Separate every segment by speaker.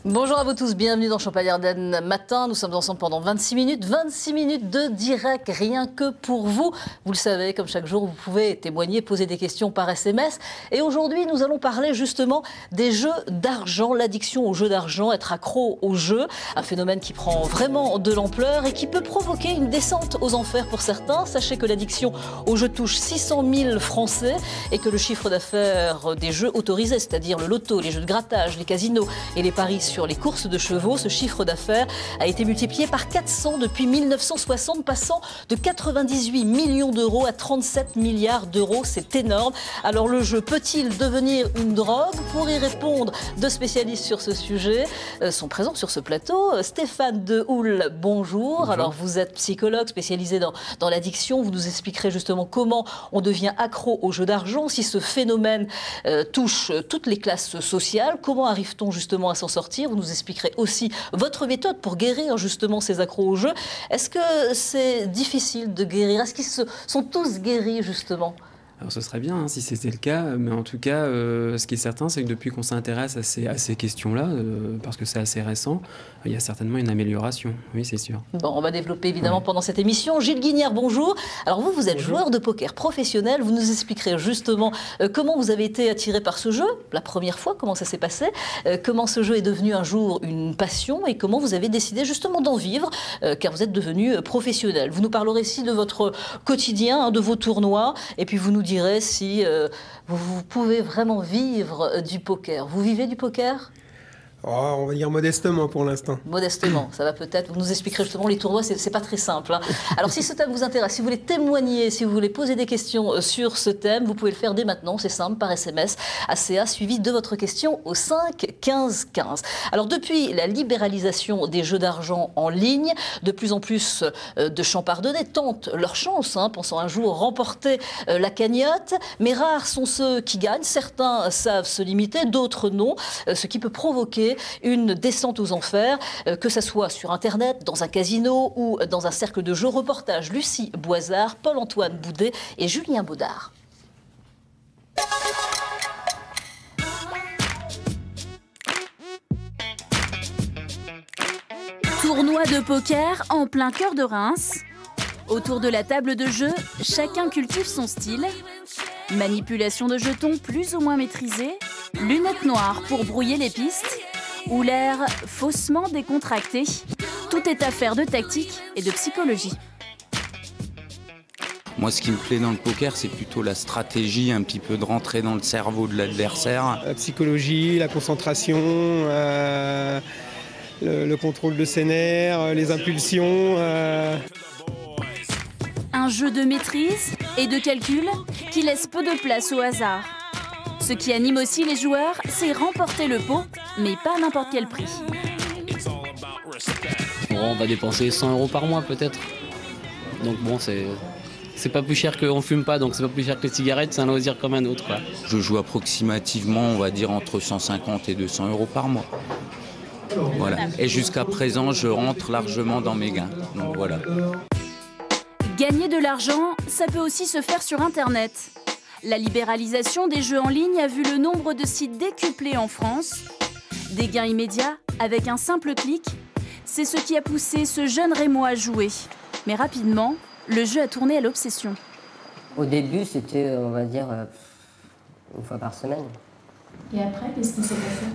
Speaker 1: Bonjour à vous tous, bienvenue dans Champagne-Ardenne Matin. Nous sommes ensemble pendant 26 minutes de direct, rien que pour vous. Vous le savez, comme chaque jour, vous pouvez témoigner, poser des questions par SMS. Et aujourd'hui, nous allons parler justement des jeux d'argent, l'addiction aux jeux d'argent, être accro aux jeux. Un phénomène qui prend vraiment de l'ampleur et qui peut provoquer une descente aux enfers pour certains. Sachez que l'addiction aux jeux touche 600 000 Français et que le chiffre d'affaires des jeux autorisés, c'est-à-dire le loto, les jeux de grattage, les casinos et les paris sur les courses de chevaux, ce chiffre d'affaires a été multiplié par 400 depuis 1960, passant de 98 millions d'euros à 37 milliards d'euros. C'est énorme. Alors le jeu peut-il devenir une drogue? Pour y répondre, deux spécialistes sur ce sujet sont présents sur ce plateau. Stéphane Dehoule, bonjour. Bonjour. Alors vous êtes psychologue spécialisé dans l'addiction. Vous nous expliquerez justement comment on devient accro aux jeux d'argent, si ce phénomène touche toutes les classes sociales. Comment arrive-t-on justement à s'en sortir? Vous nous expliquerez aussi votre méthode pour guérir justement ces accros au jeu. Est-ce que c'est difficile de guérir? Est-ce qu'ils sont tous guéris justement?
Speaker 2: Alors ce serait bien hein, si c'était le cas, mais en tout cas, ce qui est certain, c'est que depuis qu'on s'intéresse à ces questions-là, parce que c'est assez récent, il y a certainement une amélioration, oui c'est sûr.
Speaker 1: Bon, on va développer évidemment pendant cette émission. Gilles Guignard, bonjour. Alors vous êtes bonjour. Joueur de poker professionnel, vous nous expliquerez justement comment vous avez été attiré par ce jeu, la première fois, comment ça s'est passé, comment ce jeu est devenu un jour une passion et comment vous avez décidé justement d'en vivre, car vous êtes devenu professionnel. Vous nous parlerez ici de votre quotidien, hein, de vos tournois, et puis vous nous direz si vous pouvez vraiment vivre du poker. Vous vivez du poker ?
Speaker 3: Oh, on va dire modestement pour l'instant.
Speaker 1: Modestement, ça va peut-être. Vous nous expliquerez justement les tournois, c'est pas très simple. Hein. Alors si ce thème vous intéresse, si vous voulez témoigner, si vous voulez poser des questions sur ce thème, vous pouvez le faire dès maintenant, c'est simple, par SMS, ACA, suivi de votre question au 5 15 15. Alors depuis la libéralisation des jeux d'argent en ligne, de plus en plus de champardonnets tentent leur chance, hein, pensant un jour remporter la cagnotte, mais rares sont ceux qui gagnent. Certains savent se limiter, d'autres non, ce qui peut provoquer une descente aux enfers, que ce soit sur Internet, dans un casino ou dans un cercle de jeux. Reportage Lucie Boisard, Paul-Antoine Boudet et Julien Baudard.
Speaker 4: Tournoi de poker en plein cœur de Reims. Autour de la table de jeu, chacun cultive son style. Manipulation de jetons plus ou moins maîtrisée, lunettes noires pour brouiller les pistes, ou l'air faussement décontracté. Tout est affaire de tactique et de psychologie.
Speaker 5: Moi, ce qui me plaît dans le poker, c'est plutôt la stratégie, un petit peu de rentrer dans le cerveau de l'adversaire.
Speaker 3: La psychologie, la concentration, le contrôle de ses nerfs, les impulsions.
Speaker 4: Un jeu de maîtrise et de calcul qui laisse peu de place au hasard. Ce qui anime aussi les joueurs, c'est remporter le pot, mais pas à n'importe quel prix.
Speaker 6: Bon, on va dépenser 100 € par mois peut-être. Donc bon, c'est pas plus cher qu'on fume pas, donc c'est pas plus cher que les cigarettes, c'est un loisir comme un autre, quoi.
Speaker 5: Je joue approximativement, on va dire, entre 150 et 200 € par mois. Voilà. Et jusqu'à présent, je rentre largement dans mes gains. Donc voilà.
Speaker 4: Gagner de l'argent, ça peut aussi se faire sur Internet. La libéralisation des jeux en ligne a vu le nombre de sites décuplé en France. Des gains immédiats avec un simple clic, c'est ce qui a poussé ce jeune Rémois à jouer. Mais rapidement, le jeu a tourné à l'obsession.
Speaker 7: Au début, c'était, on va dire, une fois par semaine.
Speaker 8: Et après, qu'est-ce qui s'est passé?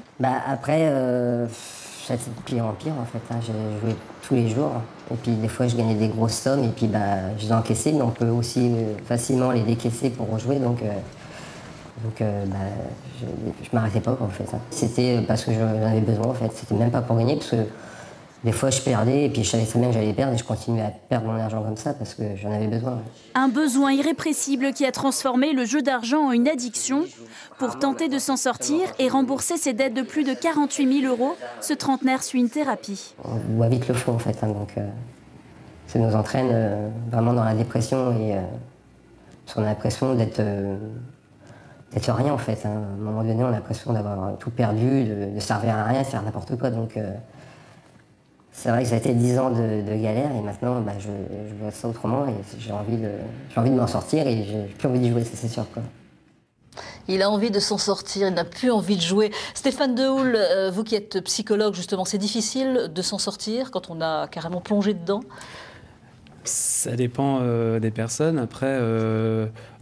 Speaker 7: Après, ça a été de pire en pire en fait. Hein. J'ai joué tous les jours. Et puis des fois, je gagnais des grosses sommes et puis je les encaissais, mais on peut aussi facilement les décaisser pour rejouer. Donc je m'arrêtais pas en fait. Hein. C'était parce que j'en avais besoin en fait. C'était même pas pour gagner parce que des fois je perdais et puis je savais très bien que j'allais perdre et je continuais à perdre mon argent comme ça parce que j'en avais besoin.
Speaker 4: Un besoin irrépressible qui a transformé le jeu d'argent en une addiction. Pour tenter de s'en sortir et rembourser ses dettes de plus de 48 000 €, ce trentenaire suit une thérapie.
Speaker 7: On voit vite le fond en fait. Hein, donc ça nous entraîne vraiment dans la dépression et on a l'impression d'être rien en fait. Hein. À un moment donné, on a l'impression d'avoir tout perdu, de servir à rien, de faire n'importe quoi. Donc c'est vrai que ça a été 10 ans de galère et maintenant je vois ça autrement et j'ai envie de m'en sortir et j'ai plus envie d'y jouer, c'est sûr, quoi.
Speaker 1: Il a envie de s'en sortir, il n'a plus envie de jouer. Stéphane Dehoul, vous qui êtes psychologue, justement, c'est difficile de s'en sortir quand on a carrément plongé dedans?
Speaker 2: Ça dépend des personnes. Après,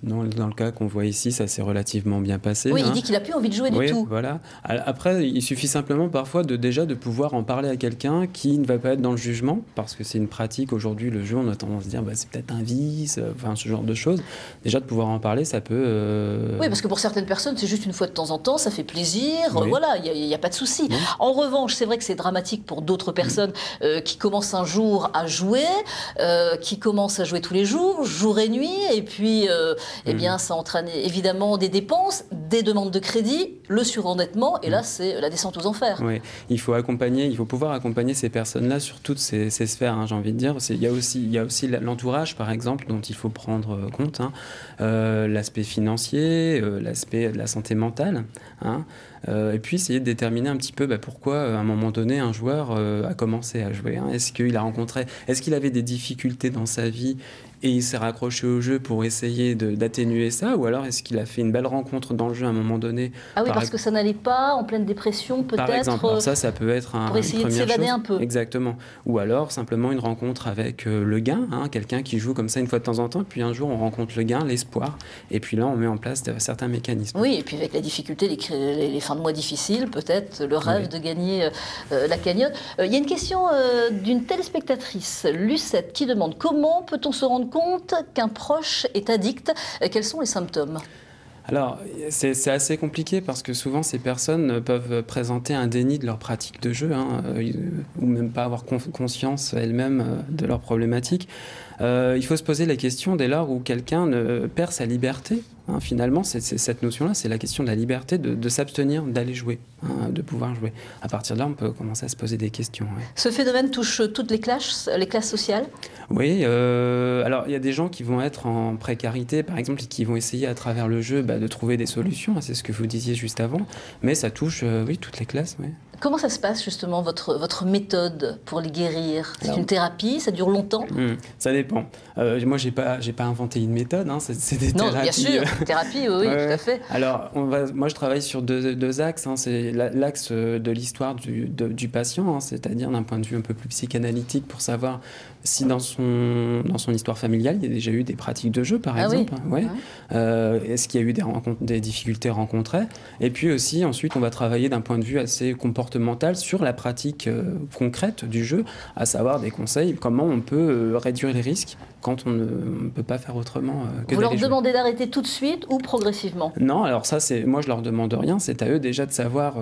Speaker 2: dans le cas qu'on voit ici, ça s'est relativement bien passé.
Speaker 1: Oui, il dit qu'il n'a plus envie de jouer du tout.
Speaker 2: Voilà. Après, il suffit simplement parfois déjà de pouvoir en parler à quelqu'un qui ne va pas être dans le jugement, parce que c'est une pratique aujourd'hui, le jeu, on a tendance à se dire c'est peut-être un vice, enfin ce genre de choses. Déjà de pouvoir en parler, ça peut...
Speaker 1: Oui, parce que pour certaines personnes, c'est juste une fois de temps en temps, ça fait plaisir,
Speaker 2: oui.
Speaker 1: Voilà, il n'y a pas de souci. En revanche, c'est vrai que c'est dramatique pour d'autres personnes qui commencent un jour à jouer, qui commencent à jouer tous les jours, jour et nuit, et puis eh bien, ça entraîne évidemment des dépenses, des demandes de crédit, le surendettement, et là, c'est la descente aux enfers.
Speaker 2: Oui, il faut pouvoir accompagner ces personnes-là sur toutes ces sphères, hein, j'ai envie de dire. Il y a aussi l'entourage, par exemple, dont il faut prendre compte, hein. L'aspect financier, l'aspect de la santé mentale, hein. Et puis essayer de déterminer un petit peu pourquoi, à un moment donné, un joueur a commencé à jouer, hein. Est-ce qu'il avait des difficultés dans sa vie et il s'est raccroché au jeu pour essayer d'atténuer ça, ou alors est-ce qu'il a fait une belle rencontre dans le jeu à un moment donné?
Speaker 1: Ah oui, parce que ça n'allait pas, en pleine dépression peut-être.
Speaker 2: Par exemple, alors ça peut être
Speaker 1: pour essayer de s'évader un peu.
Speaker 2: Exactement. Ou alors simplement une rencontre avec le gain, hein, quelqu'un qui joue comme ça une fois de temps en temps, puis un jour on rencontre le gain, l'espoir, et puis là on met en place certains mécanismes.
Speaker 1: Oui, et puis avec la difficulté, les fins de mois difficiles, peut-être le rêve de gagner la cagnotte. Il y a une question d'une téléspectatrice, Lucette, qui demande: comment peut-on se rendre compte qu'un proche est addict? Quels sont les symptômes?
Speaker 2: Alors, c'est assez compliqué parce que souvent ces personnes peuvent présenter un déni de leur pratique de jeu, hein, ou même pas avoir conscience elles-mêmes de leurs problématiques. Il faut se poser la question dès lors où quelqu'un perd sa liberté. Hein, finalement, c'est cette notion-là, c'est la question de la liberté de s'abstenir d'aller jouer, hein, de pouvoir jouer. À partir de là, on peut commencer à se poser des questions. Ouais.
Speaker 1: Ce phénomène touche toutes les classes sociales?
Speaker 2: Oui, alors il y a des gens qui vont être en précarité, par exemple, et qui vont essayer à travers le jeu de trouver des solutions, hein, c'est ce que vous disiez juste avant, mais ça touche oui, toutes les classes. Oui.
Speaker 1: Comment ça se passe justement, votre méthode pour les guérir? C'est une thérapie, ça dure longtemps?
Speaker 2: Ça dépend. Moi, j'ai pas inventé une méthode, hein, c'est des thérapies.
Speaker 1: Non, bien sûr, thérapie, oui, tout à fait.
Speaker 2: Alors, moi, je travaille sur deux axes. Hein, c'est l'axe de l'histoire du patient, hein, c'est-à-dire d'un point de vue un peu plus psychanalytique pour savoir si dans son histoire familiale, il y a déjà eu des pratiques de jeu, par exemple. Oui. Ouais. Est-ce qu'il y a eu des difficultés rencontrées? Et puis aussi, ensuite, on va travailler d'un point de vue assez comportemental sur la pratique concrète du jeu, à savoir des conseils, comment on peut réduire les risques quand on ne peut pas faire autrement que
Speaker 1: Vous leur
Speaker 2: d'aller
Speaker 1: demandez d'arrêter tout de suite ou progressivement?
Speaker 2: Non, alors ça, moi je leur demande rien, c'est à eux déjà de savoir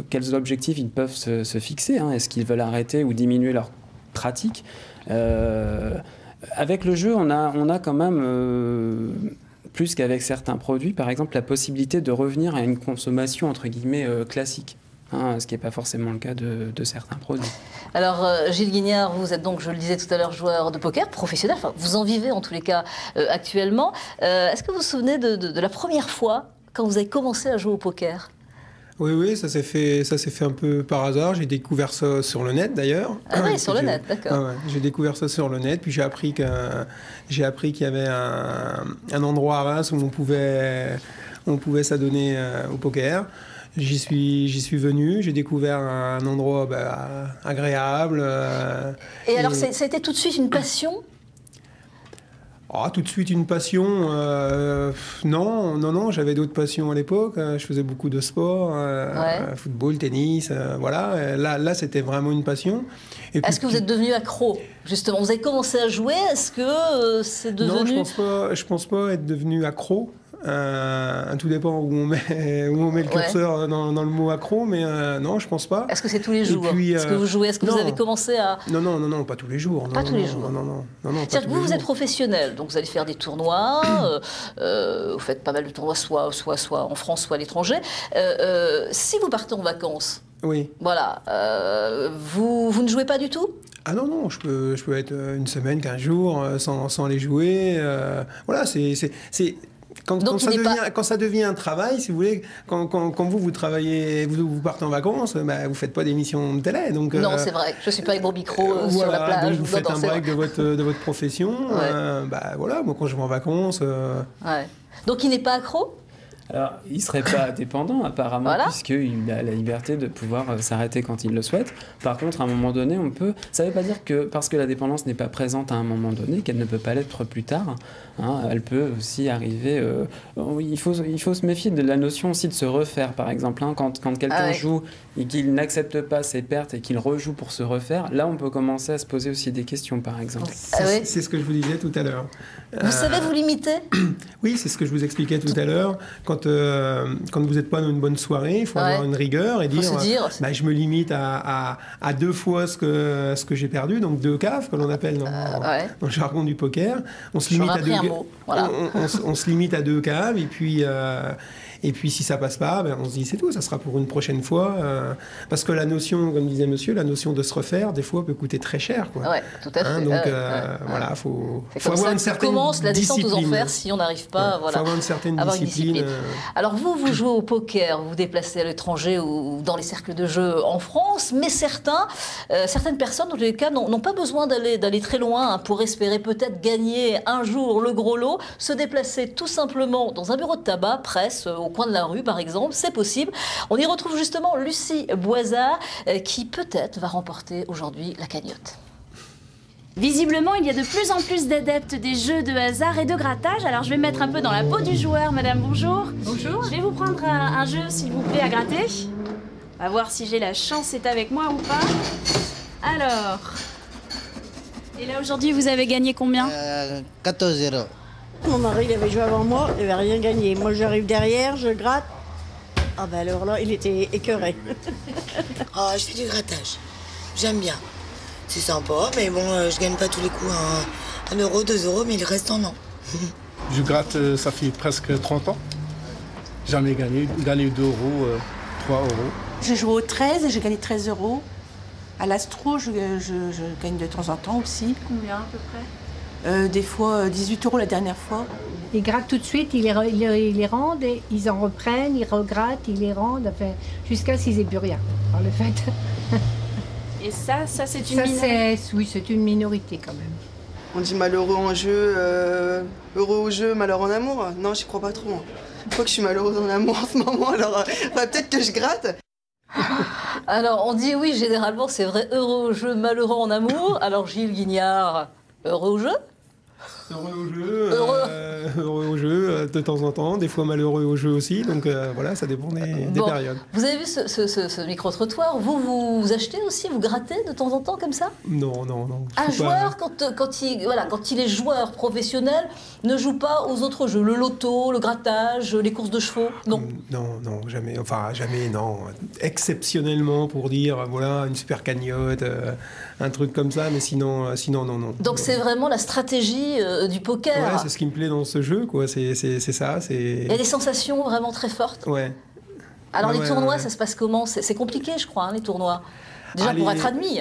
Speaker 2: quels objectifs ils peuvent se fixer, hein. Est-ce qu'ils veulent arrêter ou diminuer leur pratique? Avec le jeu, on a quand même, plus qu'avec certains produits, par exemple, la possibilité de revenir à une consommation entre guillemets classique. Hein, ce qui n'est pas forcément le cas de certains produits.
Speaker 1: Alors, Gilles Guignard, vous êtes donc, je le disais tout à l'heure, joueur de poker professionnel, enfin, vous en vivez en tous les cas actuellement. Est-ce que vous vous souvenez de la première fois quand vous avez commencé à jouer au poker?
Speaker 3: Oui, ça s'est fait un peu par hasard. J'ai découvert ça sur le net d'ailleurs.
Speaker 1: Ah oui, sur le net, d'accord.
Speaker 3: Ouais. J'ai découvert ça sur le net, puis j'ai appris qu'il y avait un endroit à Reims où on pouvait s'adonner au poker. J'y suis venu, j'ai découvert un endroit agréable.
Speaker 1: Et alors, ça a été tout de suite une passion?
Speaker 3: Tout de suite une passion, non, j'avais d'autres passions à l'époque, je faisais beaucoup de sport, football, tennis, voilà. Là, c'était vraiment une passion.
Speaker 1: Est-ce que vous êtes devenu accro, justement? Vous avez commencé à jouer, est-ce que c'est devenu...
Speaker 3: Non, je pense pas être devenu accro. Tout dépend où on met le curseur dans le mot accro, mais non, je pense pas.
Speaker 1: Est-ce que c'est tous les jours? Est-ce que vous jouez? Est-ce que vous avez commencé à...
Speaker 3: Non, pas tous les jours.
Speaker 1: Pas tous les jours.
Speaker 3: Non.
Speaker 1: C'est-à-dire que vous êtes professionnel, donc vous allez faire des tournois, vous faites pas mal de tournois, soit en France, soit à l'étranger. Si vous partez en vacances,
Speaker 3: oui.
Speaker 1: Voilà, vous ne jouez pas du tout?
Speaker 3: Ah non, je peux être une semaine, 15 jours sans aller jouer. Voilà, c'est... Quand ça devient un travail, si vous voulez, quand vous travaillez, vous partez en vacances, vous faites pas d'émission de télé. Donc,
Speaker 1: non, c'est vrai. Je suis pas avec mon micro sur la plage.
Speaker 3: Donc vous faites un break de votre profession. Voilà, moi quand je vais en vacances...
Speaker 1: Ouais. Donc il n'est pas accro?
Speaker 2: Alors, il ne serait pas dépendant apparemment,
Speaker 1: Voilà.
Speaker 2: puisqu'il a la liberté de pouvoir s'arrêter quand il le souhaite. Par contre, à un moment donné, on peut... Ça ne veut pas dire que parce que la dépendance n'est pas présente à un moment donné, qu'elle ne peut pas l'être plus tard. Hein, elle peut aussi arriver... il faut se méfier de la notion aussi de se refaire, par exemple. Hein, quand quelqu'un joue et qu'il n'accepte pas ses pertes et qu'il rejoue pour se refaire, là, on peut commencer à se poser aussi des questions, par exemple.
Speaker 3: C'est ce que je vous disais tout à l'heure.
Speaker 1: Vous savez vous limiter?
Speaker 3: Oui, c'est ce que je vous expliquais tout à l'heure. Quand vous n'êtes pas dans une bonne soirée, il faut avoir une rigueur et dire je me limite à 2 fois ce que j'ai perdu, donc 2 caves, que l'on appelle dans le jargon du poker. On se limite à 2
Speaker 1: voilà.
Speaker 3: on se limite à 2 caves et puis si ça passe pas, on se dit c'est tout, ça sera pour une prochaine fois. Parce que la notion, comme disait monsieur, la notion de se refaire, des fois peut coûter très cher.
Speaker 1: Oui, tout à fait.
Speaker 3: Donc voilà, faut avoir une certaine
Speaker 1: commence la descente aux
Speaker 3: discipline.
Speaker 1: enfers si on n'arrive pas
Speaker 3: faut avoir une certaine discipline.
Speaker 1: Alors vous jouez au poker, vous vous déplacez à l'étranger ou dans les cercles de jeu en France, mais certaines personnes, dans tous les cas, n'ont pas besoin d'aller très loin pour espérer peut-être gagner un jour le gros lot, se déplacer tout simplement dans un bureau de tabac, presse, au coin de la rue par exemple, c'est possible. On y retrouve justement Lucie Boisard qui peut-être va remporter aujourd'hui la cagnotte.
Speaker 4: Visiblement, il y a de plus en plus d'adeptes des jeux de hasard et de grattage. Alors je vais me mettre un peu dans la peau du joueur. Madame, bonjour.
Speaker 8: Bonjour.
Speaker 4: Je vais vous prendre un jeu, s'il vous plaît, à gratter. On va voir si j'ai la chance, c'est avec moi ou pas. Alors... Et là, aujourd'hui, vous avez gagné combien
Speaker 9: 14-0.
Speaker 10: Mon mari, il avait joué avant moi, il n'avait rien gagné. Moi, j'arrive derrière, je gratte. Ah ben alors là, il était écœuré.
Speaker 11: Ah, je fais du grattage. J'aime bien. C'est sympa, mais bon, je gagne pas tous les coups 1 euro, 2 euros, mais le reste en non.
Speaker 12: Je gratte, ça fait presque 30 ans. Jamais gagné 2 euros, 3 euros.
Speaker 13: Je joue au 13 et j'ai gagné 13 euros. À l'astro, je gagne de temps en temps aussi.
Speaker 4: Combien à peu près
Speaker 13: des fois 18 euros la dernière fois.
Speaker 14: Ils grattent tout de suite, ils les rendent, et ils en reprennent, ils regrattent, ils les rendent, enfin, jusqu'à ce qu'ils n'aient plus rien. Alors, le fait...
Speaker 4: Et ça c'est une minorité.
Speaker 14: Oui, c'est une minorité quand même.
Speaker 15: On dit malheureux en jeu, heureux au jeu, malheureux en amour. Non, j'y crois pas trop. Je crois que je suis malheureuse en amour en ce moment, alors peut-être que je gratte.
Speaker 1: Alors, on dit oui, généralement, c'est vrai, heureux au jeu, malheureux en amour. Alors, Gilles Guignard, heureux au jeu?
Speaker 3: Heureux au jeu, heureux au jeu de temps en temps, des fois malheureux au jeu aussi, donc voilà, ça dépend des périodes.
Speaker 1: Vous avez vu ce micro-trottoir, vous achetez aussi, vous grattez de temps en temps comme ça?
Speaker 3: Non.
Speaker 1: Un joueur, quand il est joueur professionnel, ne joue pas aux autres jeux, le loto, le grattage, les courses de chevaux, non?
Speaker 3: Non, jamais, enfin jamais, non. Exceptionnellement pour dire, voilà, une super cagnotte, un truc comme ça, mais sinon, non.
Speaker 1: Donc c'est vraiment la stratégie du poker.
Speaker 3: Ouais, c'est ce qui me plaît dans ce jeu, quoi. C'est ça.
Speaker 1: Il y a des sensations vraiment très fortes.
Speaker 3: Ouais.
Speaker 1: Alors les tournois, ça se passe comment? C'est compliqué, je crois, hein, les tournois. Déjà pour être admis.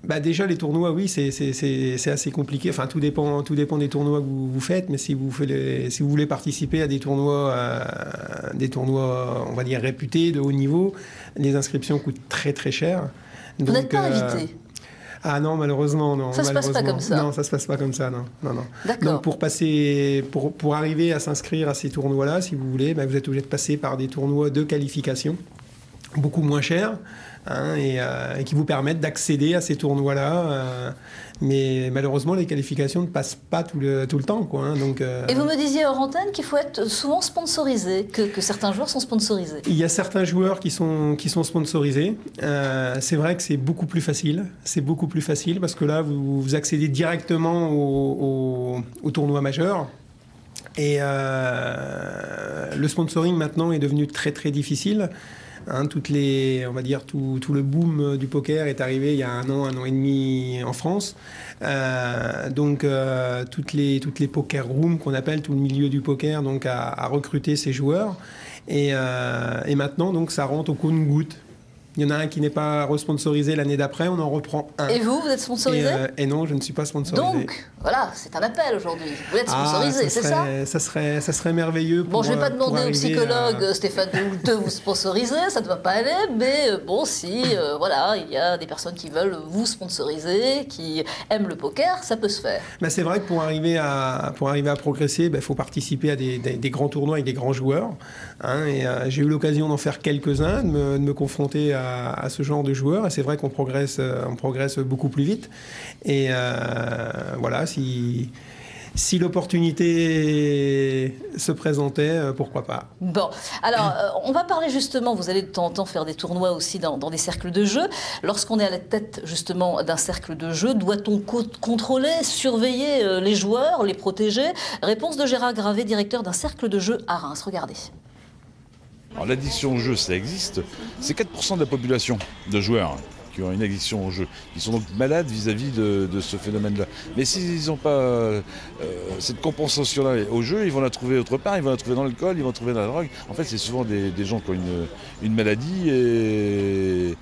Speaker 3: Bah déjà les tournois, oui, c'est assez compliqué. Enfin, tout dépend des tournois que vous faites, mais si vous voulez participer à des tournois, on va dire réputés, de haut niveau, les inscriptions coûtent très très cher.
Speaker 1: Vous n'êtes pas invité?
Speaker 3: Ah non, malheureusement, non.
Speaker 1: Ça se passe pas comme ça.
Speaker 3: Non, ça se passe pas comme ça, non.
Speaker 1: D'accord.
Speaker 3: Donc pour arriver à s'inscrire à ces tournois-là, si vous voulez, vous êtes obligé de passer par des tournois de qualification, beaucoup moins chers, hein, et qui vous permettent d'accéder à ces tournois-là. Mais malheureusement, les qualifications ne passent pas tout le temps, quoi. Hein, donc,
Speaker 1: Et vous me disiez hors antenne qu'il faut être souvent sponsorisé, que certains joueurs sont sponsorisés.
Speaker 3: Il y a certains joueurs qui sont sponsorisés. C'est vrai que c'est beaucoup plus facile. C'est beaucoup plus facile parce que là, vous accédez directement au tournoi majeur. Et le sponsoring maintenant est devenu très très difficile. Hein, on va dire tout le boom du poker est arrivé il y a 1 an et demi en France. Donc toutes les poker rooms qu'on appelle, tout le milieu du poker, donc a recruté ces joueurs. Et maintenant donc ça rentre au compte-gouttes. Il y en a un qui n'est pas responsorisé l'année d'après, on en reprend un.
Speaker 1: Et vous êtes sponsorisé?
Speaker 3: Et non, je ne suis pas sponsorisé.
Speaker 1: Donc, voilà, c'est un appel aujourd'hui. Vous êtes sponsorisé, c'est ça?
Speaker 3: Ça serait merveilleux.
Speaker 1: Bon, je ne vais pas demander au psychologue Stéphane de vous sponsoriser, ça ne va pas aller, mais bon, si voilà, il y a des personnes qui veulent vous sponsoriser, qui aiment le poker, ça peut se faire.
Speaker 3: Ben, c'est vrai que pour arriver à progresser, il faut participer à des grands tournois avec des grands joueurs. Hein, et j'ai eu l'occasion d'en faire quelques-uns, de me confronter à ce genre de joueurs. Et c'est vrai qu'on progresse beaucoup plus vite. Et voilà, si l'opportunité se présentait, pourquoi pas.
Speaker 1: Bon, alors on va parler justement, vous allez de temps en temps faire des tournois aussi dans des cercles de jeu. Lorsqu'on est à la tête justement d'un cercle de jeu, doit-on contrôler, surveiller les joueurs, les protéger? Réponse de Gérard Gravé, directeur d'un cercle de jeu à Reims. Regardez.
Speaker 9: L'addiction au jeu, ça existe. C'est 4% de la population de joueurs qui ont une addiction au jeu. Ils sont donc malades vis-à-vis de ce phénomène-là. Mais s'ils n'ont pas cette compensation-là au jeu, ils vont la trouver autre part, ils vont la trouver dans l'alcool, ils vont la trouver dans la drogue. En fait, c'est souvent des gens qui ont une maladie et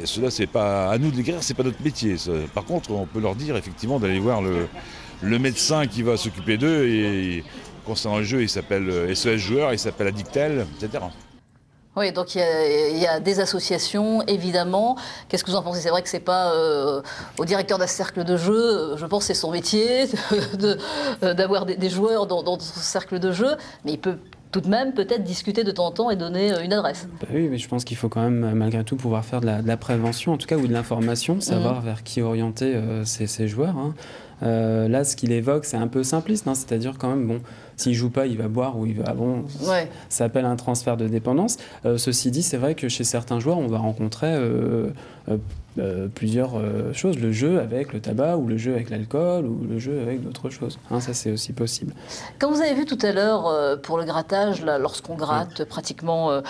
Speaker 9: cela, c'est pas à nous de les guérir, c'est pas notre métier. Ça. Par contre, on peut leur dire effectivement d'aller voir le médecin qui va s'occuper d'eux et concernant le jeu, il s'appelle SOS Joueur, il s'appelle Addictel, etc.
Speaker 1: Oui, donc il y a des associations, évidemment. Qu'est-ce que vous en pensez? C'est vrai que c'est pas au directeur d'un cercle de jeu, je pense que c'est son métier d'avoir des joueurs dans ce cercle de jeu, mais il peut tout de même peut-être discuter de temps en temps et donner une adresse.
Speaker 2: Bah oui, mais je pense qu'il faut quand même malgré tout pouvoir faire de la prévention, en tout cas, ou de l'information, savoir vers qui orienter ces joueurs. Hein. Là, ce qu'il évoque, c'est un peu simpliste, hein, c'est-à-dire quand même, bon, s'il joue pas, il va boire ou il va... bon, ça s'appelle un transfert de dépendance. Ceci dit, c'est vrai que chez certains joueurs, on va rencontrer plusieurs choses, le jeu avec le tabac ou le jeu avec l'alcool ou le jeu avec d'autres choses. Hein, ça, c'est aussi possible.
Speaker 1: Quand vous avez vu tout à l'heure pour le grattage, lorsqu'on gratte pratiquement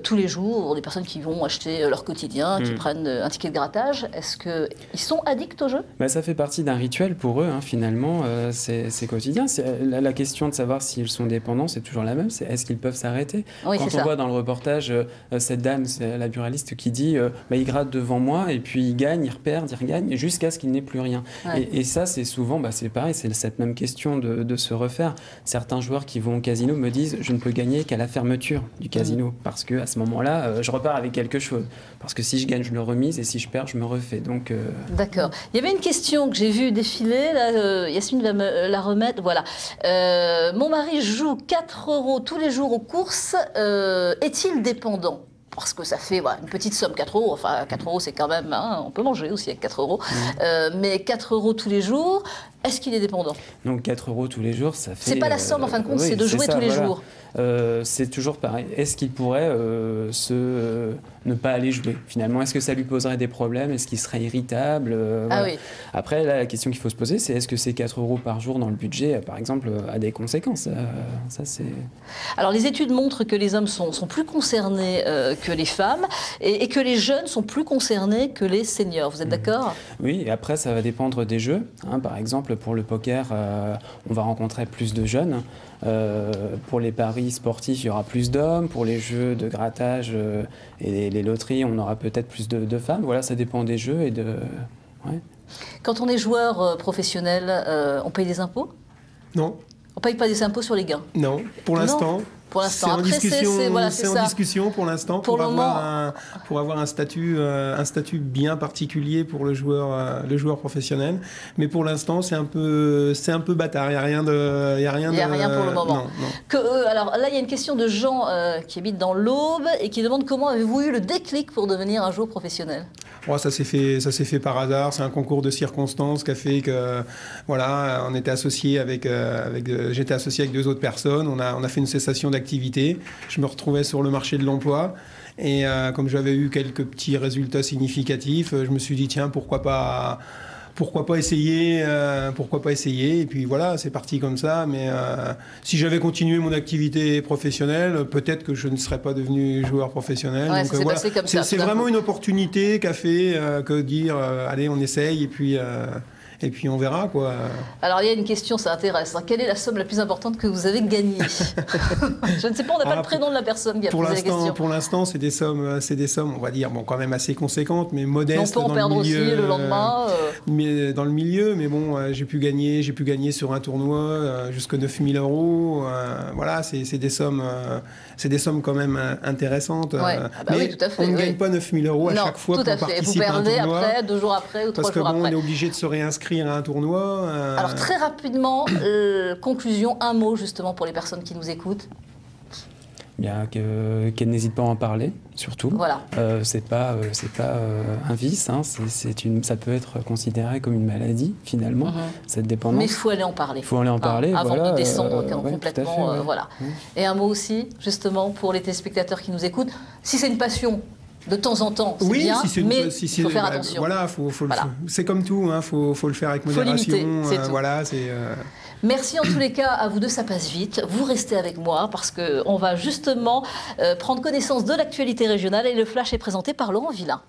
Speaker 1: tous les jours, des personnes qui vont acheter leur quotidien, qui prennent un ticket de grattage, est-ce qu'ils sont addicts au jeu?
Speaker 2: Bah, ça fait partie d'un rituel pour eux, hein, finalement, c'est quotidien. La question de savoir s'ils sont dépendants, c'est toujours la même, c'est est-ce qu'ils peuvent s'arrêter?
Speaker 1: Oui,
Speaker 2: quand on voit dans le reportage cette dame, c'est la buraliste qui dit il gratte devant moi et puis il gagne, il repère, il regagne jusqu'à ce qu'il n'ait plus rien. Ouais. Et ça, c'est souvent, c'est pareil, c'est cette même question de se refaire. Certains joueurs qui vont au casino me disent je ne peux gagner qu'à la fermeture du casino parce qu'à ce moment-là, je repars avec quelque chose. Parce que si je gagne, je le remise et si je perds, je me refais. Donc,
Speaker 1: D'accord. Il y avait une question que j'ai vue défiler, là, Yasmine va me la remettre. Voilà. Mon mari joue 4 € tous les jours aux courses. Est-il dépendant? Parce que ça fait une petite somme, 4 €. Enfin, 4 € c'est quand même... Hein, on peut manger aussi avec 4 €. Mais 4 € tous les jours, est-ce qu'il est dépendant? Donc
Speaker 2: 4 € tous les jours, ça fait...
Speaker 1: C'est pas la somme en fin de compte, c'est de jouer tous les jours.
Speaker 2: C'est toujours pareil. Est-ce qu'il pourrait ne pas aller jouer finalement? Est-ce que ça lui poserait des problèmes? Est-ce qu'il serait irritable? Voilà. Oui. Après, là, la question qu'il faut se poser, c'est est-ce que ces 4 € par jour dans le budget, par exemple, a des conséquences? Ça, c'est...
Speaker 1: Alors, les études montrent que les hommes sont plus concernés que les femmes et que les jeunes sont plus concernés que les seniors. Vous êtes d'accord?
Speaker 2: Oui, et après, ça va dépendre des jeux. Hein, par exemple, pour le poker, on va rencontrer plus de jeunes. Pour les paris sportifs, il y aura plus d'hommes. Pour les jeux de grattage et les loteries, on aura peut-être plus de femmes. Voilà, ça dépend des jeux et de... Ouais.
Speaker 1: Quand on est joueur professionnel, on paye des impôts?
Speaker 3: Non.
Speaker 1: On ne paye pas des impôts sur les gains?
Speaker 3: Non, pour l'instant.
Speaker 1: Pour l'instant.
Speaker 3: C'est en discussion pour l'instant pour avoir un statut bien particulier pour le joueur professionnel. Mais pour l'instant, c'est un peu bâtard. Il n'y a rien
Speaker 1: pour le moment.
Speaker 3: Non.
Speaker 1: Alors là, il y a une question de Jean qui habite dans l'Aube et qui demande comment avez-vous eu le déclic pour devenir un joueur professionnel?
Speaker 3: Ça s'est fait par hasard. C'est un concours de circonstances qui a fait que voilà, on était associé j'étais associé avec 2 autres personnes. On a fait une cessation d'activité. Je me retrouvais sur le marché de l'emploi et comme j'avais eu quelques petits résultats significatifs, je me suis dit tiens, pourquoi pas essayer et puis voilà, c'est parti comme ça. Mais si j'avais continué mon activité professionnelle, peut-être que je ne serais pas devenu joueur professionnel.
Speaker 1: Ouais, donc voilà, c'est
Speaker 3: vraiment une opportunité qu'a fait que dire allez, on essaye Et puis on verra, quoi.
Speaker 1: Alors il y a une question, ça intéresse. Quelle est la somme la plus importante que vous avez gagnée? Je ne sais pas, on n'a pas le prénom de la personne qui a posé la question.
Speaker 3: Pour l'instant, c'est des sommes, on va dire, bon, quand même assez conséquentes, mais modestes.
Speaker 1: On peut en perdre aussi le lendemain.
Speaker 3: Mais dans le milieu, mais bon, j'ai pu gagner sur un tournoi jusqu'à 9 000 €. Voilà, c'est des sommes quand même intéressantes.
Speaker 1: Ouais.
Speaker 3: Mais
Speaker 1: oui, tout à fait,
Speaker 3: on ne gagne pas 9 000 € à chaque fois pour participer à un tournoi.
Speaker 1: Vous perdez après, 2 jours après ou 3 jours après.
Speaker 3: Parce que on est obligé de se réinscrire à un tournoi.
Speaker 1: Alors très rapidement, conclusion, un mot justement pour les personnes qui nous écoutent.
Speaker 2: Bien qu'elle n'hésite pas à en parler, surtout.
Speaker 1: Voilà.
Speaker 2: C'est pas un vice, hein, ça peut être considéré comme une maladie finalement, cette dépendance.
Speaker 1: Mais il faut aller en parler.
Speaker 2: Il faut aller en parler,
Speaker 1: avant
Speaker 2: voilà,
Speaker 1: de descendre complètement.
Speaker 2: Fait, ouais.
Speaker 1: Voilà. Et un mot aussi, justement, pour les téléspectateurs qui nous écoutent. Si c'est une passion, de temps en temps, c'est bien, mais il faut faire attention.
Speaker 3: Voilà, c'est comme tout, hein, faut le faire avec modération.
Speaker 1: Faut limiter,
Speaker 3: voilà,
Speaker 1: Merci en tous les cas à vous deux, ça passe vite. Vous restez avec moi parce qu'on va justement prendre connaissance de l'actualité régionale et le flash est présenté par Laurent Villain.